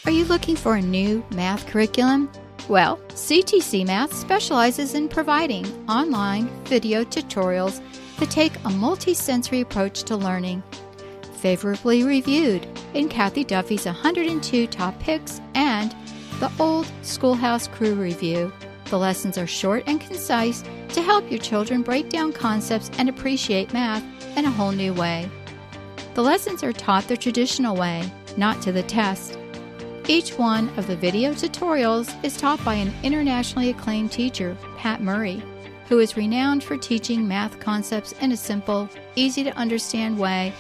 Are you looking for a new math curriculum? Well, CTC Math specializes in providing online video tutorials that take a multi-sensory approach to learning. Favorably reviewed in Kathy Duffy's 102 Top Picks and the Old Schoolhouse Crew Review. The lessons are short and concise to help your children break down concepts and appreciate math in a whole new way. The lessons are taught the traditional way, not to the test. Each one of the video tutorials is taught by an internationally acclaimed teacher, Pat Murray, who is renowned for teaching math concepts in a simple, easy-to-understand way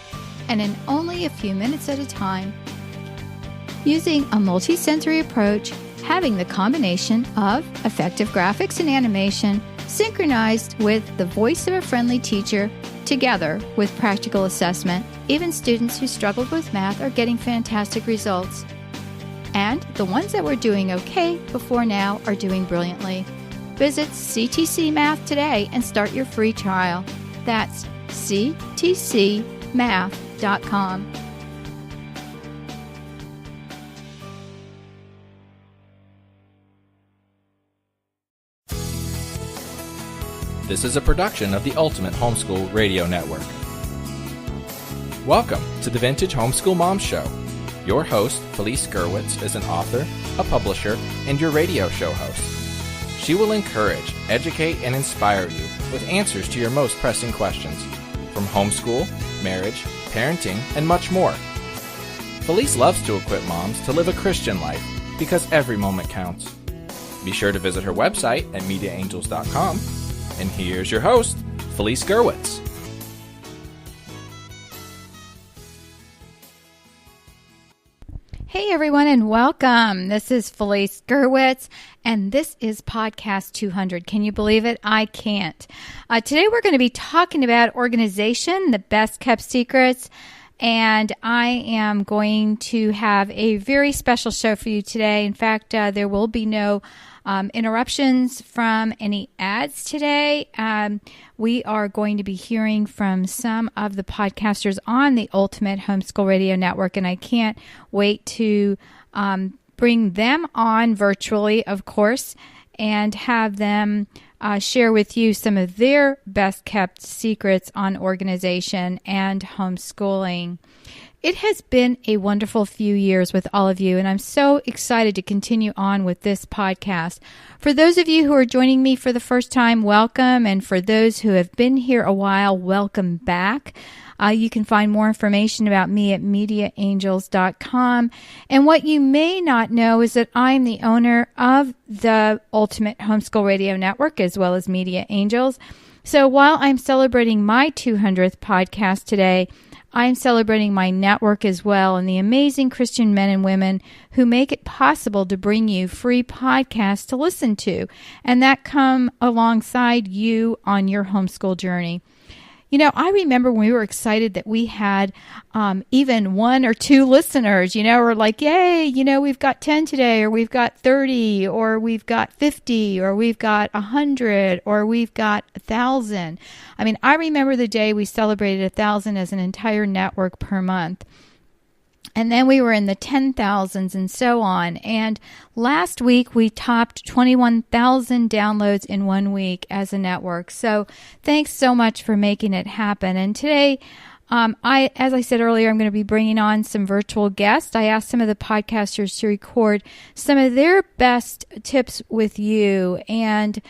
and in only a few minutes at a time. Using a multi-sensory approach, having the combination of effective graphics and animation synchronized with the voice of a friendly teacher together with practical assessment, even students who struggled with math are getting fantastic results. And the ones that were doing okay before now are doing brilliantly. Visit CTC Math today and start your free trial. That's ctcmath.com. This is a production of the Ultimate Homeschool Radio Network. Welcome to the Vintage Homeschool Moms Show. Your host, Felice Gerwitz, is an author, a publisher, and your radio show host. She will encourage, educate, and inspire you with answers to your most pressing questions from homeschool, marriage, parenting, and much more. Felice loves to equip moms to live a Christian life because every moment counts. Be sure to visit her website at mediaangels.com. And here's your host, Felice Gerwitz. Hey everyone and welcome. This is Felice Gerwitz and this is podcast 200. Can you believe it? I can't. Today we're going to be talking about organization, the best kept secrets, and I am going to have a very special show for you today. In fact, there will be no interruptions from any ads today. We are going to be hearing from some of the podcasters on the Ultimate Homeschool Radio Network, and I can't wait to bring them on virtually, of course, and have them share with you some of their best kept secrets on organization and homeschooling. It has been a wonderful few years with all of you, and I'm so excited to continue on with this podcast. For those of you who are joining me for the first time, welcome, and for those who have been here a while, welcome back. You can find more information about me at mediaangels.com. And what you may not know is that I'm the owner of the Ultimate Homeschool Radio Network as well as Media Angels. So while I'm celebrating my 200th podcast today, I'm celebrating my network as well and the amazing Christian men and women who make it possible to bring you free podcasts to listen to and that come alongside you on your homeschool journey. You know, I remember when we were excited that we had even 1 or 2 listeners, we're like, yay, we've got 10 today, or we've got 30, or we've got 50, or we've got 100, or we've got 1,000. I mean, I remember the day we celebrated 1,000 as an entire network per month. And then we were in the 10,000s and so on. And last week we topped 21,000 downloads in 1 week as a network. So thanks so much for making it happen. And today, as I said earlier, I'm going to be bringing on some virtual guests. I asked some of the podcasters to record some of their best tips with you. And,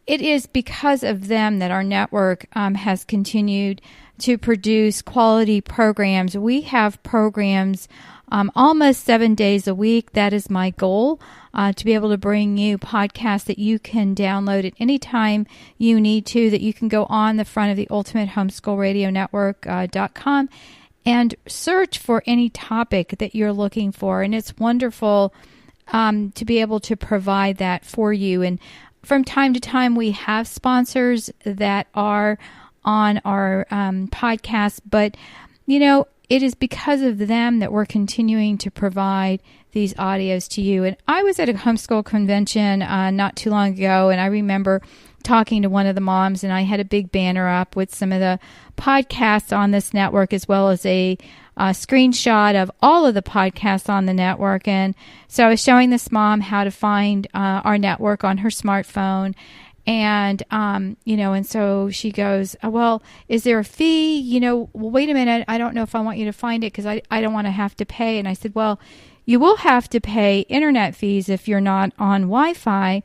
it is because of them that our network has continued to produce quality programs. We have programs almost 7 days a week. That is my goal, to be able to bring you podcasts that you can download at any time you need to, that you can go on the front of the Ultimate Homeschool Radio Network.com and search for any topic that you're looking for. And it's wonderful to be able to provide that for you. And from time to time, we have sponsors that are on our podcast, but it is because of them that we're continuing to provide these audios to you. And I was at a homeschool convention not too long ago, and I remember talking to one of the moms, and I had a big banner up with some of the podcasts on this network, as well as a screenshot of all of the podcasts on the network. And so I was showing this mom how to find our network on her smartphone. And, and so she goes, well, is there a fee? Well, wait a minute. I don't know if I want you to find it because I don't want to have to pay. And I said, well, you will have to pay internet fees if you're not on Wi-Fi.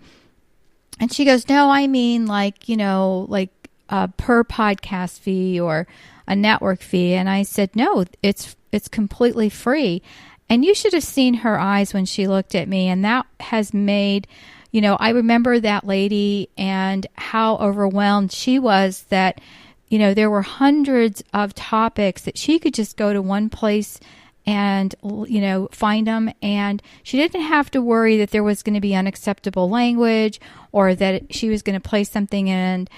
And she goes, no, I mean like a per podcast fee or a network fee. And I said, no, it's completely free. And you should have seen her eyes when she looked at me. And that has made, I remember that lady and how overwhelmed she was that, there were hundreds of topics that she could just go to one place and, find them. And she didn't have to worry that there was going to be unacceptable language or that she was going to play something and,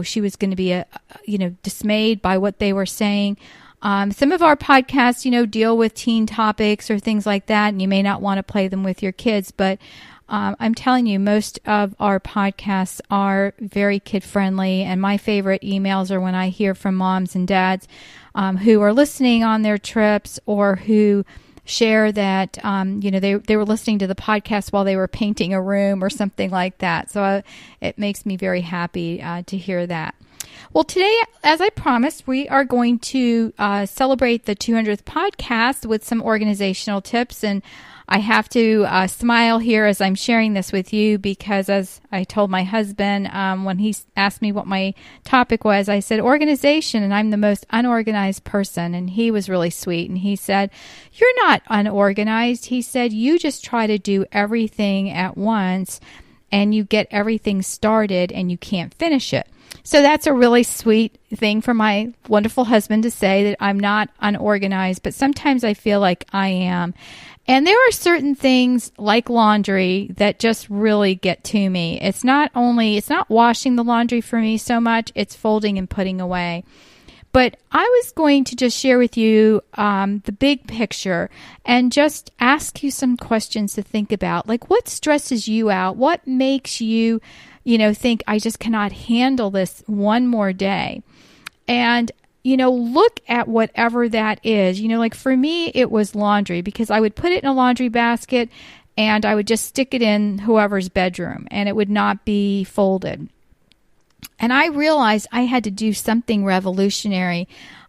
she was going to be, dismayed by what they were saying. Some of our podcasts, deal with teen topics or things like that, and you may not want to play them with your kids, but I'm telling you, most of our podcasts are very kid-friendly, and my favorite emails are when I hear from moms and dads who are listening on their trips or who share that, they were listening to the podcast while they were painting a room or something like that. So it makes me very happy to hear that. Well, today, as I promised, we are going to celebrate the 200th podcast with some organizational tips. And I have to smile here as I'm sharing this with you because, as I told my husband when he asked me what my topic was, I said organization, and I'm the most unorganized person. And he was really sweet. And he said, you're not unorganized. He said, you just try to do everything at once and you get everything started and you can't finish it. So that's a really sweet thing for my wonderful husband to say, that I'm not unorganized, but sometimes I feel like I am. And there are certain things like laundry that just really get to me. It's not washing the laundry for me so much, it's folding and putting away. But I was going to just share with you the big picture and just ask you some questions to think about. Like, what stresses you out? What makes you, think I just cannot handle this one more day? And, look at whatever that is. Like for me, it was laundry because I would put it in a laundry basket and I would just stick it in whoever's bedroom and it would not be folded. And I realized I had to do something revolutionary.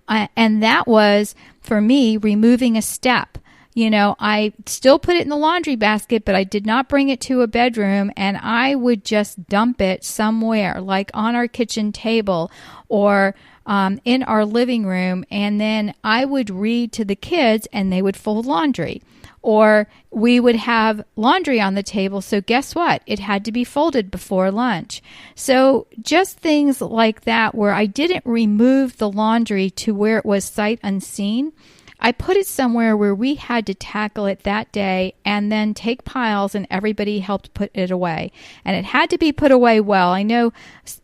And that was, for me, removing a step. I still put it in the laundry basket, but I did not bring it to a bedroom. And I would just dump it somewhere, like on our kitchen table or in our living room. And then I would read to the kids and they would fold laundry. Or we would have laundry on the table. So guess what? It had to be folded before lunch. So just things like that where I didn't remove the laundry to where it was sight unseen. I put it somewhere where we had to tackle it that day and then take piles and everybody helped put it away. And it had to be put away well. I know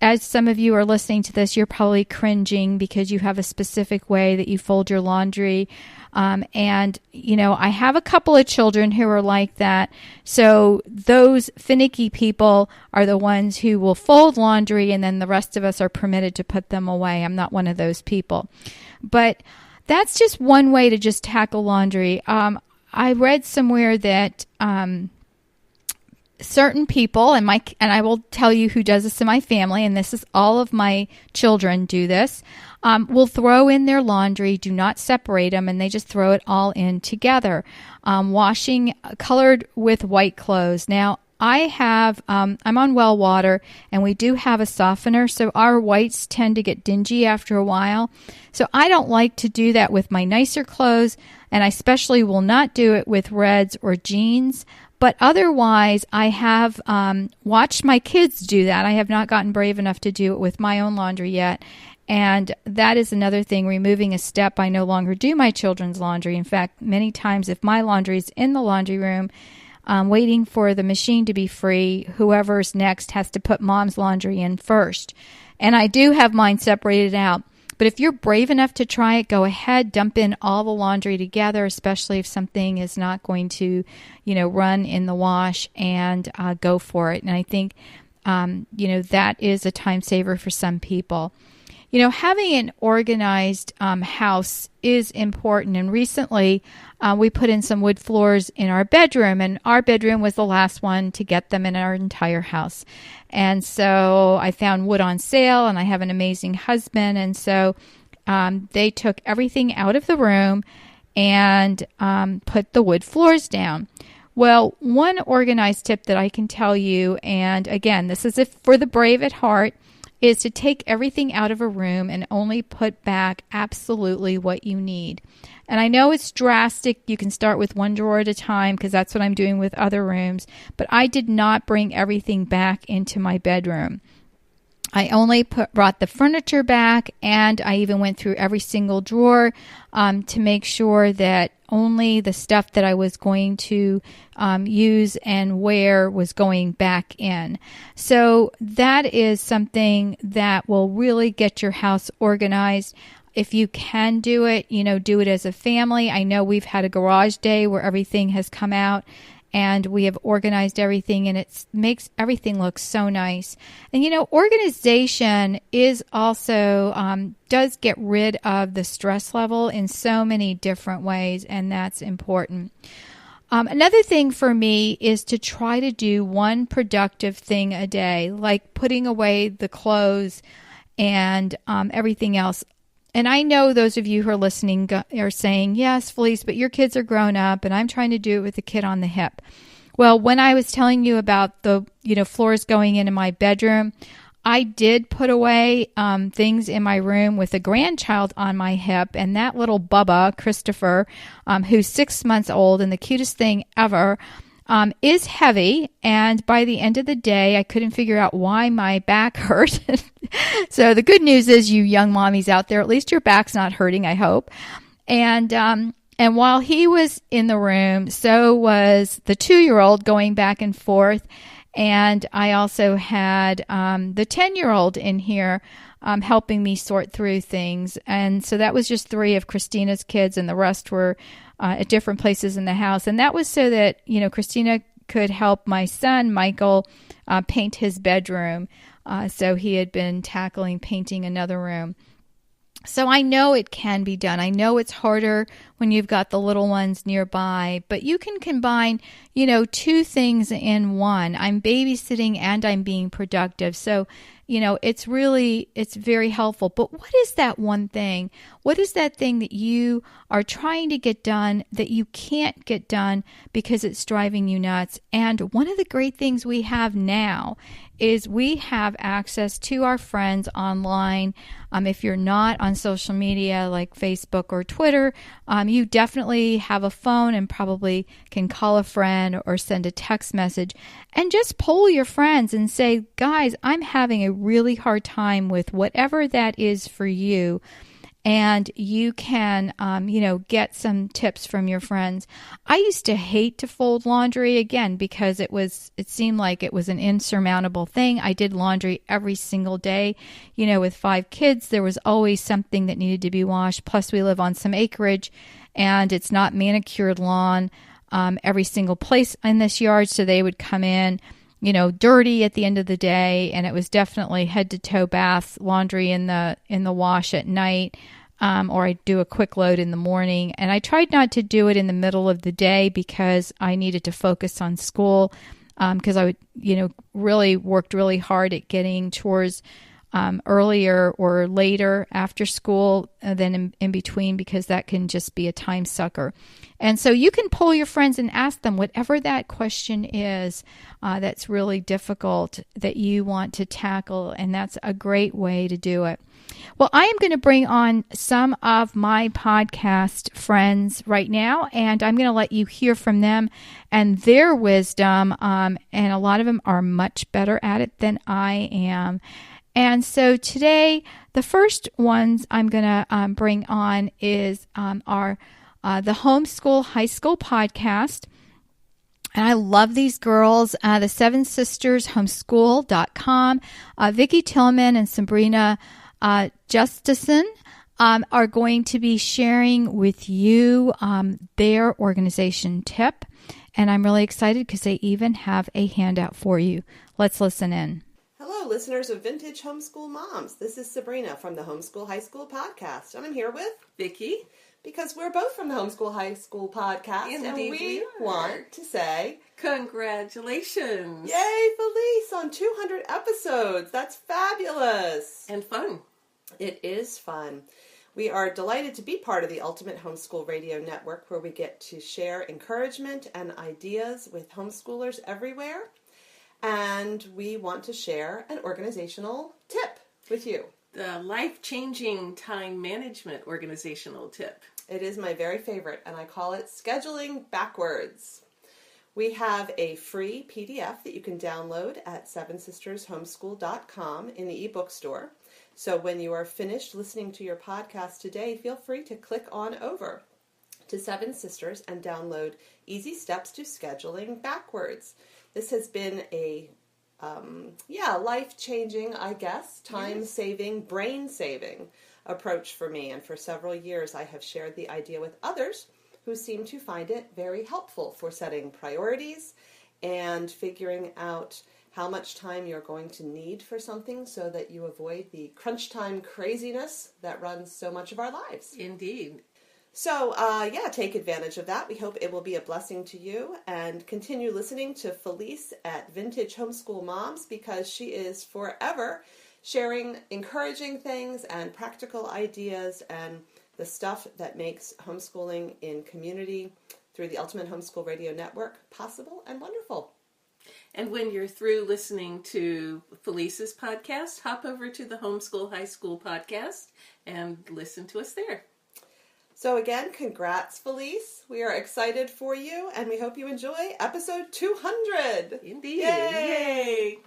as some of you are listening to this, you're probably cringing because you have a specific way that you fold your laundry. I have a couple of children who are like that. So those finicky people are the ones who will fold laundry and then the rest of us are permitted to put them away. I'm not one of those people. But that's just one way to just tackle laundry. I read somewhere that certain people, and I will tell you who does this in my family, and this is all of my children do this, will throw in their laundry, do not separate them, and they just throw it all in together. Washing colored with white clothes. Now, I'm on well water, and we do have a softener, so our whites tend to get dingy after a while. So I don't like to do that with my nicer clothes, and I especially will not do it with reds or jeans. But otherwise, I have watched my kids do that. I have not gotten brave enough to do it with my own laundry yet. And that is another thing, removing a step. I no longer do my children's laundry. In fact, many times if my laundry is in the laundry room, waiting for the machine to be free, whoever's next has to put mom's laundry in first. And I do have mine separated out. But if you're brave enough to try it, go ahead, dump in all the laundry together, especially if something is not going to, run in the wash, and go for it. And I think, that is a time saver for some people. Having an organized house is important. And recently, we put in some wood floors in our bedroom, and our bedroom was the last one to get them in our entire house. And so I found wood on sale, and I have an amazing husband. And so they took everything out of the room and put the wood floors down. Well, one organized tip that I can tell you, and again, this is for the brave at heart, is to take everything out of a room and only put back absolutely what you need. And I know it's drastic. You can start with one drawer at a time because that's what I'm doing with other rooms. But I did not bring everything back into my bedroom. I only brought the furniture back, and I even went through every single drawer to make sure that only the stuff that I was going to use and wear was going back in. So that is something that will really get your house organized. If you can do it, do it as a family. I know we've had a garage day where everything has come out and we have organized everything, and it makes everything look so nice. And organization is also does get rid of the stress level in so many different ways, and that's important. Another thing for me is to try to do one productive thing a day, like putting away the clothes and everything else. And I know those of you who are listening are saying, yes, Felice, but your kids are grown up and I'm trying to do it with the kid on the hip. Well, when I was telling you about the floors going in my bedroom, I did put away things in my room with a grandchild on my hip, and that little Bubba, Christopher, who's 6 months old and the cutest thing ever, is heavy, and by the end of the day, I couldn't figure out why my back hurt. So the good news is, you young mommies out there, at least your back's not hurting, I hope. And while he was in the room, so was the 2-year-old going back and forth, and I also had the 10-year-old in here helping me sort through things. And so that was just 3 of Christina's kids, and the rest were at different places in the house. And that was so that, Christina could help my son, Michael, paint his bedroom. So he had been tackling painting another room. So I know it can be done. I know it's harder when you've got the little ones nearby, but you can combine, 2 things in one. I'm babysitting and I'm being productive. So, it's very helpful. But what is that one thing? What is that thing that you are trying to get done that you can't get done because it's driving you nuts? And one of the great things we have now is we have access to our friends online. If you're not on social media like Facebook or Twitter, you definitely have a phone and probably can call a friend or send a text message and just poll your friends and say, guys, I'm having a really hard time with whatever that is for you. And you can, get some tips from your friends. I used to hate to fold laundry, again, because it seemed like it was an insurmountable thing. I did laundry every single day. With 5 kids, there was always something that needed to be washed. Plus, we live on some acreage, and it's not manicured lawn every single place in this yard. So they would come in, dirty at the end of the day, and it was definitely head to toe bath laundry in the wash at night, or I'd do a quick load in the morning. And I tried not to do it in the middle of the day because I needed to focus on school, because I would, really worked really hard at getting chores earlier or later after school than in between, because that can just be a time sucker. And so you can poll your friends and ask them whatever that question is that's really difficult that you want to tackle, and that's a great way to do it. Well, I am going to bring on some of my podcast friends right now, and I'm going to let you hear from them and their wisdom, and a lot of them are much better at it than I am. And so today, the first ones I'm going to bring on is the Homeschool High School podcast. And I love these girls. The 7 Sisters Homeschool.com. Vicki Tillman and Sabrina Justison are going to be sharing with you their organization tip. And I'm really excited because they even have a handout for you. Let's listen in. Hello, listeners of Vintage Homeschool Moms. This is Sabrina from the Homeschool High School Podcast, and I'm here with Vicki. Because we're both from the Homeschool High School Podcast, Indeed and we we want to say congratulations. Yay, Felice, on 200 episodes. That's fabulous. And fun. It is fun. We are delighted to be part of the Ultimate Homeschool Radio Network, where we get to share encouragement and ideas with homeschoolers everywhere. And we want to share an organizational tip with you. The life-changing time management organizational tip. It is my very favorite, and I call it Scheduling Backwards. We have a free PDF that you can download at sevensistershomeschool.com in the ebook store. So when you are finished listening to your podcast today, feel free to click on over to Seven Sisters and download Easy Steps to Scheduling Backwards. This has been a life-changing, I guess, time-saving, brain-saving approach for me. And for several years, I have shared the idea with others who seem to find it very helpful for setting priorities and figuring out how much time you're going to need for something so that you avoid the crunch time craziness that runs so much of our lives. Indeed. So, take advantage of that. We hope it will be a blessing to you, and continue listening to Felice at Vintage Homeschool Moms, because she is forever sharing encouraging things and practical ideas and the stuff that makes homeschooling in community through the Ultimate Homeschool Radio Network possible and wonderful. And when you're through listening to Felice's podcast, hop over to the Homeschool High School podcast and listen to us there. So again, congrats, Felice. We are excited for you, and we hope you enjoy episode 200. Indeed. Yay!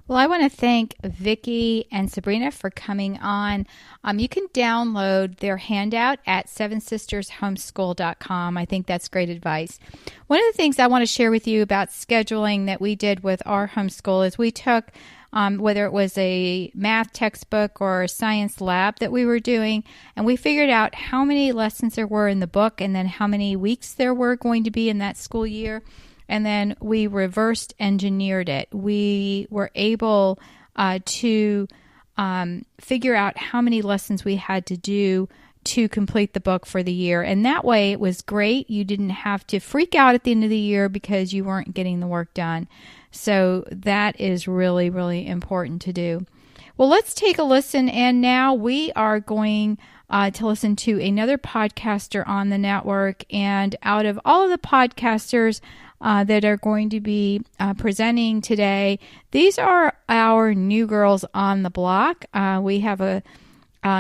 Well, I want to thank Vicki and Sabrina for coming on. You can download their handout at sevensistershomeschool.com. I think that's great advice. One of the things I want to share with you about scheduling that we did with our homeschool is we took whether it was a math textbook or a science lab that we were doing, and we figured out how many lessons there were in the book and then how many weeks there were going to be in that school year, and then we reversed engineered it. We were able to figure out how many lessons we had to do to complete the book for the year, and that way it was great. You didn't have to freak out at the end of the year because you weren't getting the work done. So that is really, really important to do. Well, let's take a listen. And now we are going to listen to another podcaster on the network. And out of all of the podcasters that are going to be presenting today, these are our new girls on the block. We have a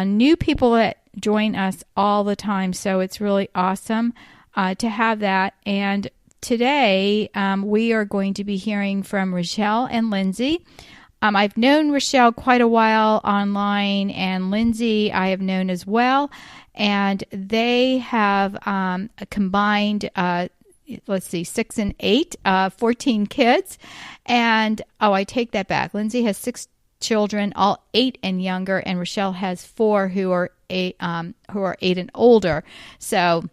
new people that join us all the time. So it's really awesome to have that. And today, we are going to be hearing from Rochelle and Lindsay. I've known Rochelle quite a while online, and Lindsay I have known as well. And they have combined, 6 and 8, 14 kids. And, I take that back. Lindsay has 6 children, all 8 and younger, and Rochelle has 4 who are 8 and older. So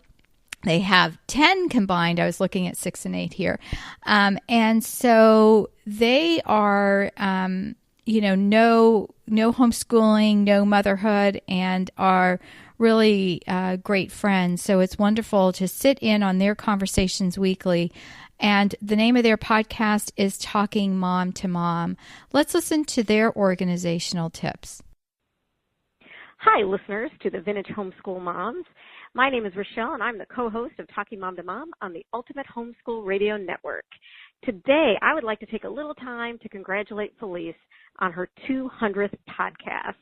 they have 10 combined. I was looking at 6 and 8 here. And so they are, no homeschooling, no motherhood, and are really great friends. So it's wonderful to sit in on their conversations weekly. And the name of their podcast is Talking Mom to Mom. Let's listen to their organizational tips. Hi, listeners to the Vintage Homeschool Moms. My name is Rochelle, and I'm the co-host of Talking Mom to Mom on the Ultimate Homeschool Radio Network. Today, I would like to take a little time to congratulate Felice on her 200th podcast.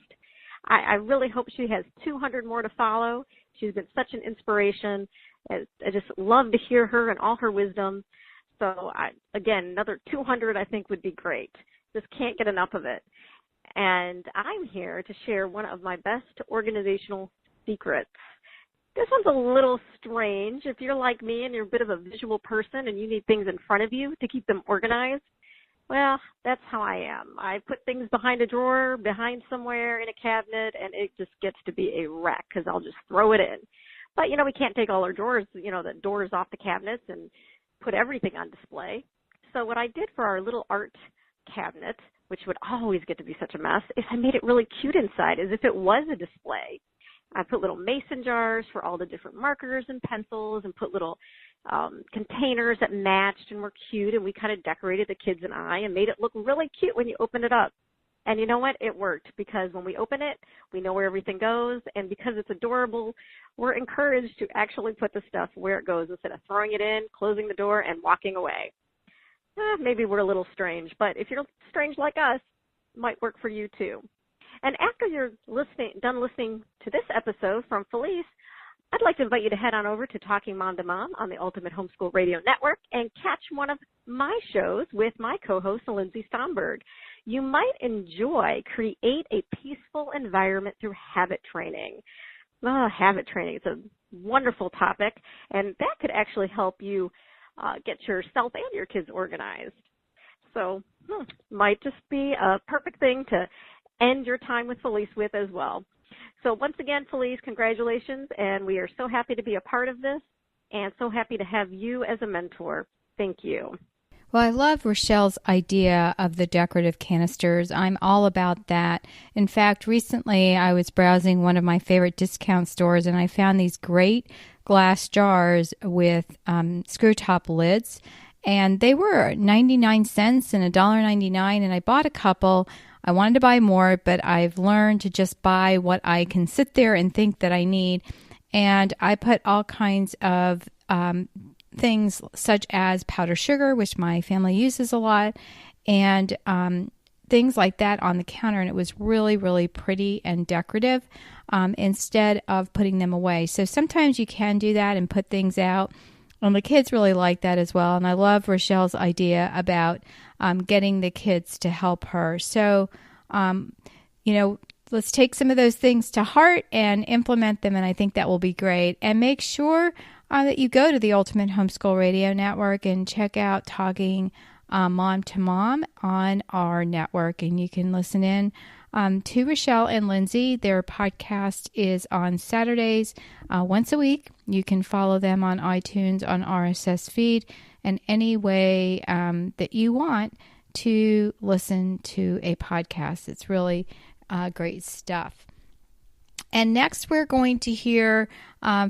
I really hope she has 200 more to follow. She's been such an inspiration. I just love to hear her and all her wisdom. So, again, another 200 I think would be great. Just can't get enough of it. And I'm here to share one of my best organizational secrets. This one's a little strange. If you're like me and you're a bit of a visual person and you need things in front of you to keep them organized, well, that's how I am. I put things behind a drawer, behind somewhere in a cabinet, and it just gets to be a wreck because I'll just throw it in. But, we can't take all our drawers, the doors off the cabinets and put everything on display. So what I did for our little art cabinet which would always get to be such a mess, is I made it really cute inside, as if it was a display. I put little mason jars for all the different markers and pencils and put little containers that matched and were cute, and we kind of decorated the kids and I and made it look really cute when you open it up. And you know what? It worked, because when we open it, we know where everything goes, and because it's adorable, we're encouraged to actually put the stuff where it goes instead of throwing it in, closing the door, and walking away. Maybe we're a little strange, but if you're strange like us, it might work for you too. And after you're done listening to this episode from Felice, I'd like to invite you to head on over to Talking Mom to Mom on the Ultimate Homeschool Radio Network and catch one of my shows with my co-host, Lindsay Stomberg. You might enjoy Create a Peaceful Environment Through Habit Training. Habit training is a wonderful topic, and that could actually help you get yourself and your kids organized. So might just be a perfect thing to end your time with Felice with as well. So once again, Felice, congratulations, and we are so happy to be a part of this and so happy to have you as a mentor. Thank you. Well, I love Rochelle's idea of the decorative canisters. I'm all about that. In fact, recently I was browsing one of my favorite discount stores, and I found these great glass jars with screw top lids, and they were 99 cents and $1.99, and I bought a couple. I wanted to buy more, but I've learned to just buy what I can sit there and think that I need. And I put all kinds of things such as powdered sugar, which my family uses a lot, and things like that on the counter. And it was really, really pretty and decorative instead of putting them away. So sometimes you can do that and put things out. And the kids really like that as well. And I love Rochelle's idea about getting the kids to help her. So, let's take some of those things to heart and implement them. And I think that will be great. And make sure that you go to the Ultimate Homeschool Radio Network and check out Talking Mom to Mom on our network. And you can listen in to Rochelle and Lindsay. Their podcast is on Saturdays once a week. You can follow them on iTunes, on RSS feed, and any way that you want to listen to a podcast. It's really great stuff. And next we're going to hear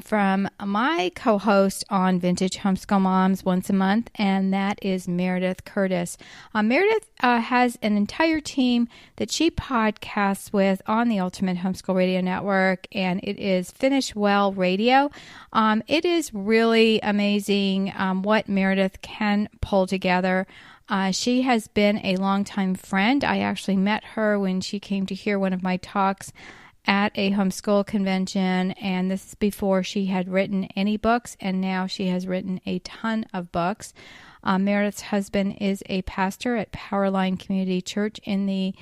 from my co-host on Vintage Homeschool Moms once a month, and that is Meredith Curtis. Meredith has an entire team that she podcasts with on the Ultimate Homeschool Radio Network, and it is Finish Well Radio. It is really amazing what Meredith can pull together. She has been a longtime friend. I actually met her when she came to hear one of my talks at a homeschool convention, and this is before she had written any books, and now she has written a ton of books. Meredith's husband is a pastor at Powerline Community Church in the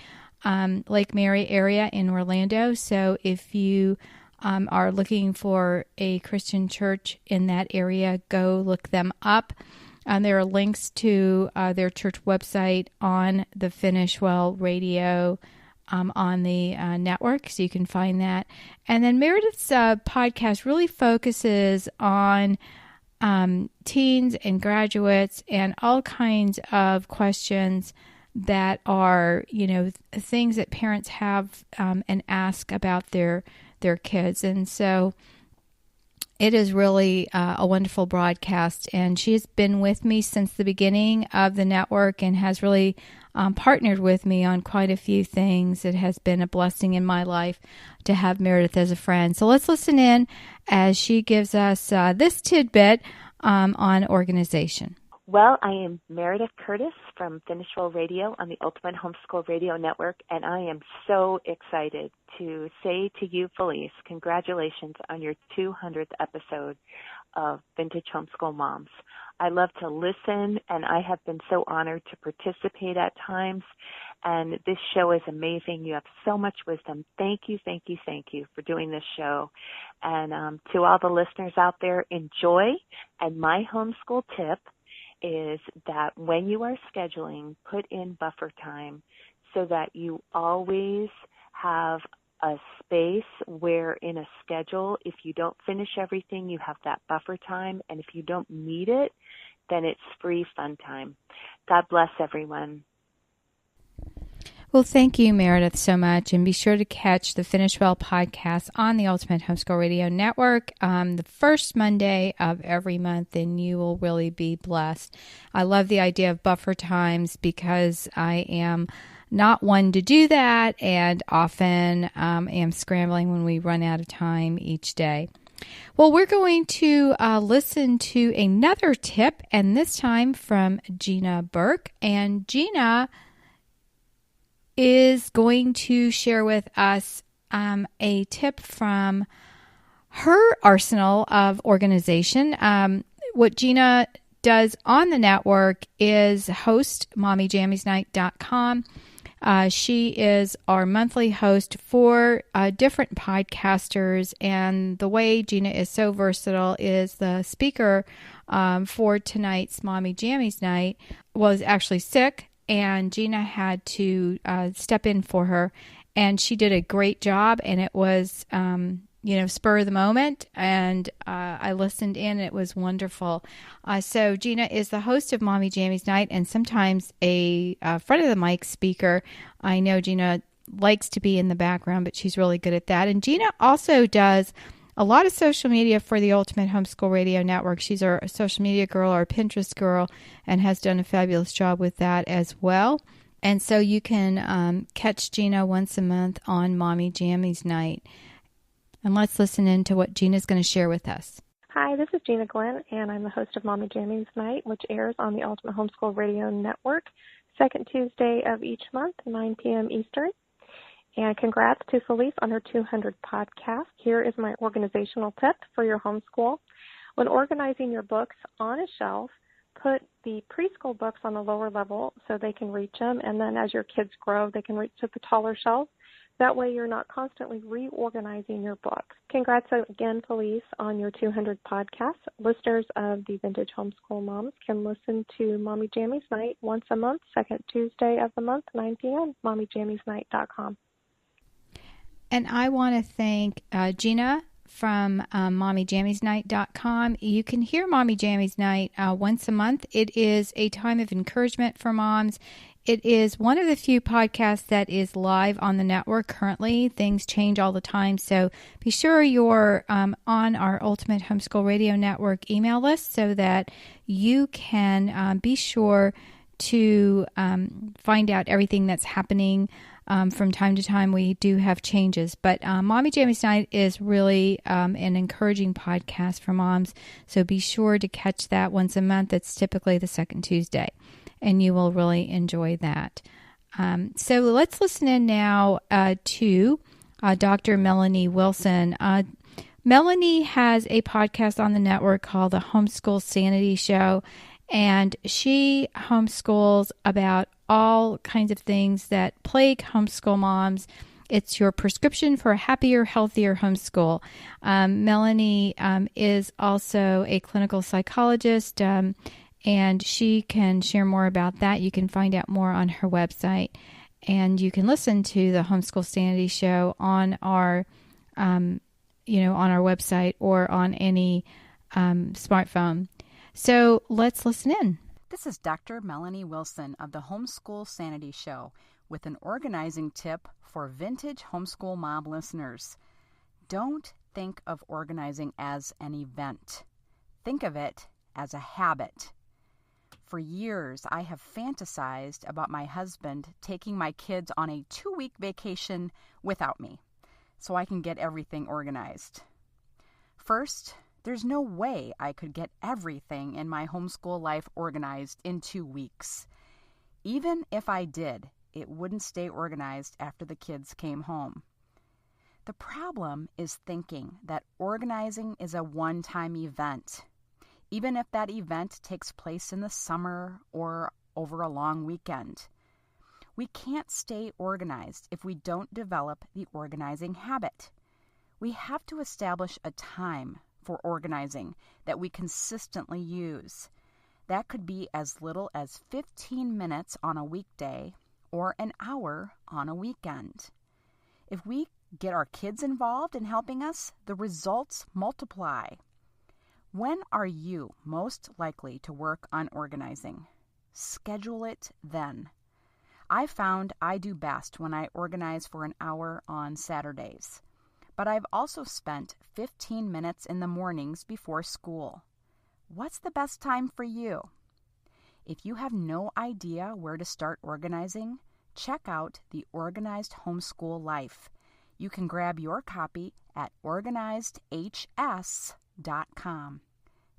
Lake Mary area in Orlando. So if you are looking for a Christian church in that area, go look them up. There are links to their church website on the Finish Well Radio on the network, so you can find that. And then Meredith's podcast really focuses on teens and graduates and all kinds of questions that are, things that parents have and ask about their kids. And so it is really a wonderful broadcast, and she's been with me since the beginning of the network and has really partnered with me on quite a few things. It has been a blessing in my life to have Meredith as a friend. So let's listen in as she gives us this tidbit on organization. Well, I am Meredith Curtis from Finish Well Radio on the Ultimate Homeschool Radio Network, and I am so excited to say to you, Felice, congratulations on your 200th episode of Vintage Homeschool Moms. I love to listen, and I have been so honored to participate at times, and this show is amazing. You have so much wisdom. Thank you, thank you, thank you for doing this show. And to all the listeners out there, enjoy. And my homeschool tip is that when you are scheduling, put in buffer time so that you always have a space where in a schedule, if you don't finish everything, you have that buffer time. And if you don't need it, then it's free fun time. God bless everyone. Well, thank you, Meredith, so much. And be sure to catch the Finish Well podcast on the Ultimate Homeschool Radio Network the first Monday of every month, and you will really be blessed. I love the idea of buffer times because I am not one to do that and often am scrambling when we run out of time each day. Well, we're going to listen to another tip, and this time from Gina Burke. And Gina is going to share with us a tip from her arsenal of organization. What Gina does on the network is host mommyjammiesnight.com. She is our monthly host for different podcasters, and the way Gina is so versatile is the speaker for tonight's Mommy Jammies Night was actually sick, and Gina had to step in for her, and she did a great job, and it was, spur of the moment, and I listened in, and it was wonderful. So Gina is the host of Mommy Jammies Night and sometimes a front of the mic speaker. I know Gina likes to be in the background, but she's really good at that. And Gina also does a lot of social media for the Ultimate Homeschool Radio Network. She's our social media girl, our Pinterest girl, and has done a fabulous job with that as well. And so you can catch Gina once a month on Mommy Jammies Night. And let's listen in to what Gina's going to share with us. Hi, this is Gina Glenn, and I'm the host of Mommy Jammies Night, which airs on the Ultimate Homeschool Radio Network, second Tuesday of each month, 9 p.m. Eastern. And congrats to Felice on her 200 podcast. Here is my organizational tip for your homeschool. When organizing your books on a shelf, put the preschool books on the lower level so they can reach them, and then as your kids grow, they can reach to the taller shelves. That way you're not constantly reorganizing your books. Congrats again, Felice, on your 200 podcasts. Listeners of the Vintage Homeschool Moms can listen to Mommy Jammies Night once a month, second Tuesday of the month, 9 p.m., mommyjammiesnight.com. And I want to thank Gina from mommyjammiesnight.com. You can hear Mommy Jammies Night once a month. It is a time of encouragement for moms. It is one of the few podcasts that is live on the network currently. Things change all the time, so be sure you're on our Ultimate Homeschool Radio Network email list so that you can be sure to find out everything that's happening. From time to time, we do have changes, but Mommy Jammies Night is really an encouraging podcast for moms, so be sure to catch that once a month. It's typically the second Tuesday, and you will really enjoy that. So let's listen in now to Dr. Melanie Wilson. Melanie has a podcast on the network called the Homeschool Sanity Show, and she homeschools about all kinds of things that plague homeschool moms. It's your prescription for a happier, healthier homeschool. Melanie is also a clinical psychologist, and she can share more about that. You can find out more on her website, and you can listen to the Homeschool Sanity Show on our, on our website or on any smartphone. So let's listen in. This is Dr. Melanie Wilson of the Homeschool Sanity Show with an organizing tip for Vintage Homeschool Mom listeners. Don't think of organizing as an event. Think of it as a habit. For years, I have fantasized about my husband taking my kids on a 2-week vacation without me, so I can get everything organized. First, there's no way I could get everything in my homeschool life organized in 2 weeks. Even if I did, it wouldn't stay organized after the kids came home. The problem is thinking that organizing is a one-time event, even if that event takes place in the summer or over a long weekend. We can't stay organized if we don't develop the organizing habit. We have to establish a time for organizing that we consistently use. That could be as little as 15 minutes on a weekday or an hour on a weekend. If we get our kids involved in helping us, the results multiply. When are you most likely to work on organizing? Schedule it then. I found I do best when I organize for an hour on Saturdays. But I've also spent 15 minutes in the mornings before school. What's the best time for you? If you have no idea where to start organizing, check out The Organized Homeschool Life. You can grab your copy at organizedhs.com.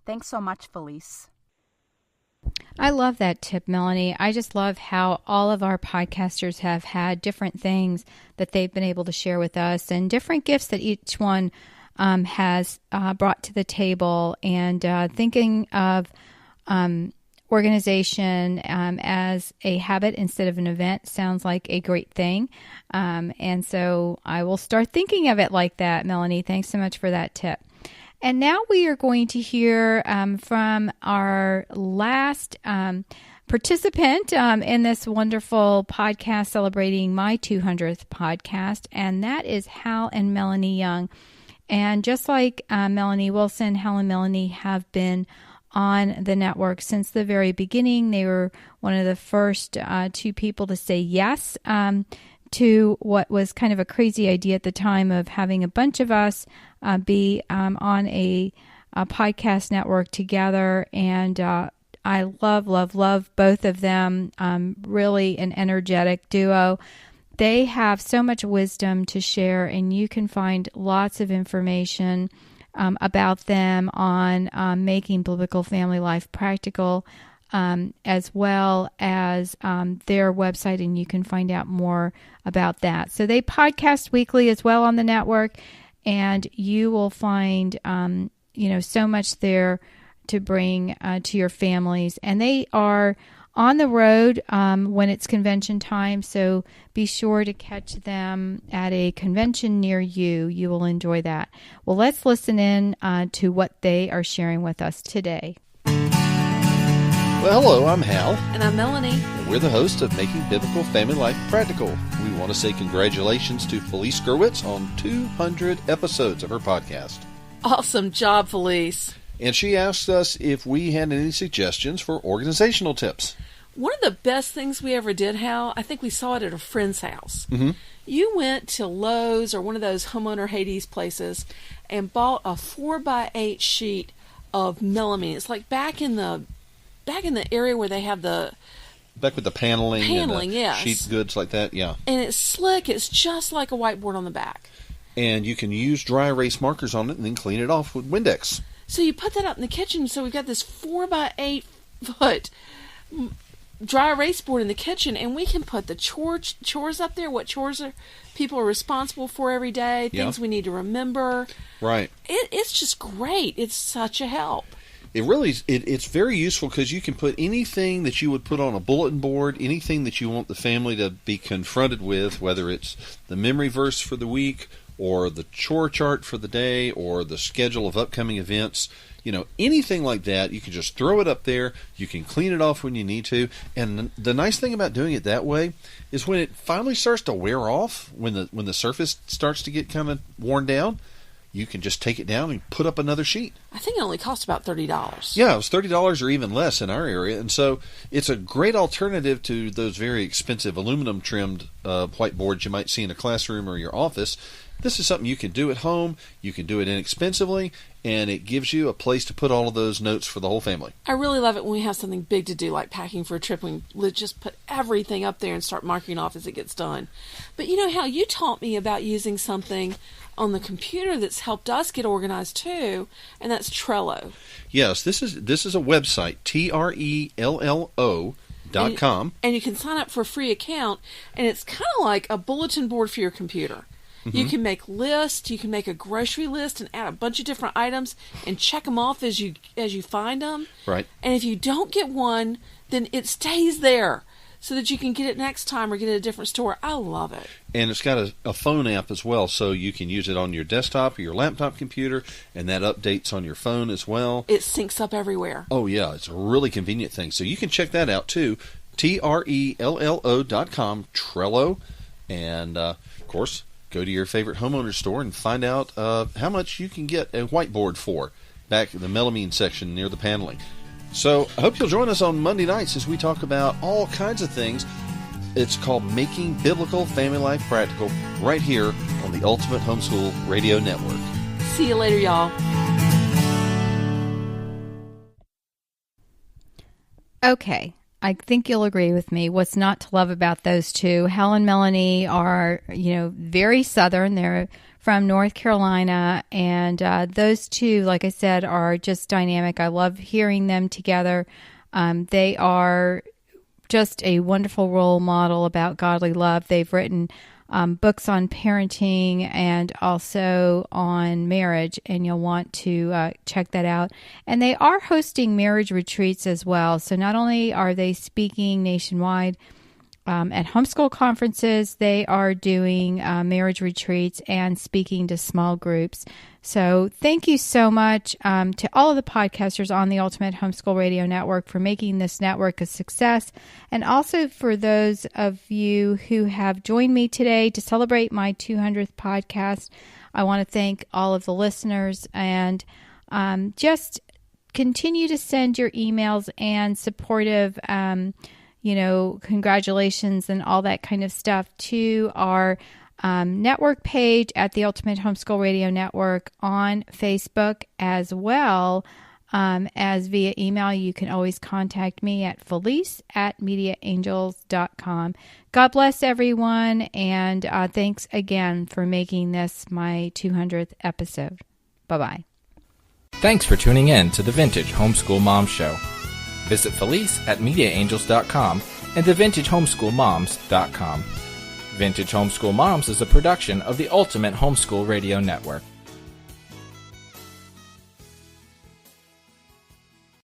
Thanks so much, Felice. I love that tip, Melanie. I just love how all of our podcasters have had different things that they've been able to share with us and different gifts that each one has brought to the table. And thinking of organization as a habit instead of an event sounds like a great thing. And so I will start thinking of it like that, Melanie. Thanks so much for that tip. And now we are going to hear from our last participant in this wonderful podcast celebrating my 200th podcast, and that is Hal and Melanie Young. And just like Melanie Wilson, Hal and Melanie have been on the network since the very beginning. They were one of the first two people to say yes to what was kind of a crazy idea at the time of having a bunch of us be on a podcast network together. And I love both of them. Really an energetic duo. They have so much wisdom to share, and you can find lots of information about them on making biblical family life practical, as well as their website, and you can find out more about that. So they podcast weekly as well on the network, and you will find so much there to bring to your families. And they are on the road when it's convention time, so be sure to catch them at a convention near you. You will enjoy that. Well, let's listen in to what they are sharing with us today. Well, hello, I'm Hal. And I'm Melanie. And we're the hosts of Making Biblical Family Life Practical. We want to say congratulations to Felice Gerwitz on 200 episodes of her podcast. Awesome job, Felice. And she asked us if we had any suggestions for organizational tips. One of the best things we ever did, Hal, I think we saw it at a friend's house. Mm-hmm. You went to Lowe's or one of those homeowner Hades places and bought a 4x8 sheet of melamine. It's like back in the area where they have the... Back with the paneling and the yes. sheet goods like that, yeah. And it's slick. It's just like a whiteboard on the back. And you can use dry erase markers on it and then clean it off with Windex. So you put that out in the kitchen. So we've got this 4x8 foot dry erase board in the kitchen, and we can put the chores up there, what chores people are responsible for every day, things we need to remember. Right. It's just great. It's such a help. It really it's very useful because you can put anything that you would put on a bulletin board, anything that you want the family to be confronted with, whether it's the memory verse for the week or the chore chart for the day or the schedule of upcoming events. Anything like that, you can just throw it up there. You can clean it off when you need to. And the nice thing about doing it that way is when it finally starts to wear off, when the surface starts to get kind of worn down, you can just take it down and put up another sheet. I think it only cost about $30. Yeah, it was $30 or even less in our area. And so it's a great alternative to those very expensive aluminum-trimmed whiteboards you might see in a classroom or your office. This is something you can do at home. You can do it inexpensively, and it gives you a place to put all of those notes for the whole family. I really love it when we have something big to do, like packing for a trip. We just put everything up there and start marking off as it gets done. But how you taught me about using something on the computer that's helped us get organized too, and that's Trello. Yes, this is a website, Trello.com. And you can sign up for a free account, and it's kind of like a bulletin board for your computer. Mm-hmm. You can make lists. You can make a grocery list and add a bunch of different items and check them off as you find them. Right. And if you don't get one, then it stays there so that you can get it next time or get it at a different store. I love it. And it's got a phone app as well, so you can use it on your desktop or your laptop computer, and that updates on your phone as well. It syncs up everywhere. Oh, yeah. It's a really convenient thing. So you can check that out, too. Trello.com, Trello. And, of course, go to your favorite homeowner store and find out how much you can get a whiteboard for back in the melamine section near the paneling. So I hope you'll join us on Monday nights as we talk about all kinds of things It's called Making Biblical Family Life Practical, right here on the Ultimate Homeschool Radio Network. See you later, y'all. Okay, I think you'll agree with me. What's not to love about those two? Hal and Melanie are, very Southern. They're from North Carolina, and those two, like I said, are just dynamic. I love hearing them together. They are just a wonderful role model about godly love. They've written books on parenting and also on marriage, and you'll want to check that out. And they are hosting marriage retreats as well. So not only are they speaking nationwide at homeschool conferences, they are doing marriage retreats and speaking to small groups. So thank you so much to all of the podcasters on the Ultimate Homeschool Radio Network for making this network a success, and also for those of you who have joined me today to celebrate my 200th podcast. I want to thank all of the listeners, and just continue to send your emails and supportive congratulations and all that kind of stuff to our network page at the Ultimate Homeschool Radio Network on Facebook, as well as via email. You can always contact me at Felice@MediaAngels.com. God bless everyone, and thanks again for making this my 200th episode. Bye-bye. Thanks for tuning in to the Vintage Homeschool Moms Show. Visit Felice at MediaAngels.com and theVintageHomeschoolMoms.com. Vintage Homeschool Moms is a production of the Ultimate Homeschool Radio Network.